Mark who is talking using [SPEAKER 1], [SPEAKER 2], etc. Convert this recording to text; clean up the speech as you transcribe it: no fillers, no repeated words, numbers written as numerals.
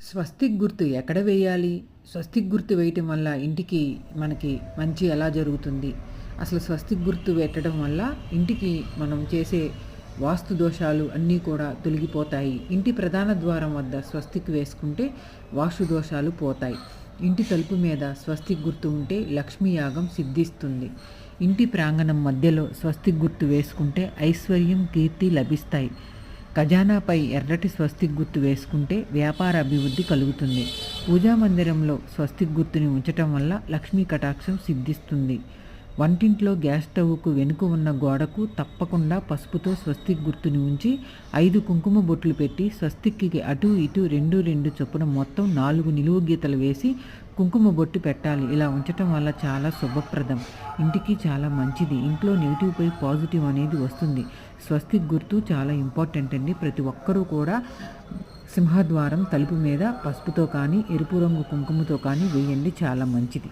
[SPEAKER 1] స్వస్తిక్ గుర్తు ఎక్కడ వేయాలి? స్వస్తిక్ గుర్తు వేయటం వల్ల ఇంటికి మనకి మంచి ఎలా జరుగుతుంది? అసలు స్వస్తిక్ గుర్తు పెట్టడం వల్ల ఇంటికి మనం చేసే వాస్తు దోషాలు అన్నీ కూడా తొలగిపోతాయి. ఇంటి ప్రధాన ద్వారం వద్ద స్వస్తిక్ వేసుకుంటే వాస్తు దోషాలు పోతాయి. ఇంటి తలుపు మీద స్వస్తిక్ గుర్తు ఉంటే లక్ష్మీ యాగం సిద్ధిస్తుంది. ఇంటి ప్రాంగణం మధ్యలో స్వస్తిక్ గుర్తు వేసుకుంటే ఐశ్వర్యం, కీర్తి లభిస్తాయి. ఖజానాపై ఎర్రటి స్వస్తిక్ గుర్తు వేసుకుంటే వ్యాపార అభివృద్ధి కలుగుతుంది. పూజా మందిరంలో స్వస్తిక్ గుర్తుని ఉంచటం వల్ల లక్ష్మీ కటాక్షం సిద్ధిస్తుంది. వంటింట్లో గ్యాస్ స్టవ్కు వెనుక ఉన్న గోడకు తప్పకుండా పసుపుతో స్వస్తిక్ గుర్తుని ఉంచి 5 కుంకుమ బొట్లు పెట్టి స్వస్తిక్కి అటు ఇటు 2 చొప్పున మొత్తం 4 నిలువు గీతలు వేసి కుంకుమ బొట్టు పెట్టాలి. ఇలా ఉంచటం వల్ల చాలా శుభప్రదం, ఇంటికి చాలా మంచిది. ఇంట్లో నెగిటివ్ పై పాజిటివ్ అనేది వస్తుంది. స్వస్తిక్ గుర్తు చాలా ఇంపార్టెంట్ అండి. ప్రతి ఒక్కరూ కూడా సింహద్వారం తలుపు మీద పసుపుతో కానీ ఎరుపు రంగు కుంకుమతో కానీ వేయండి, చాలా మంచిది.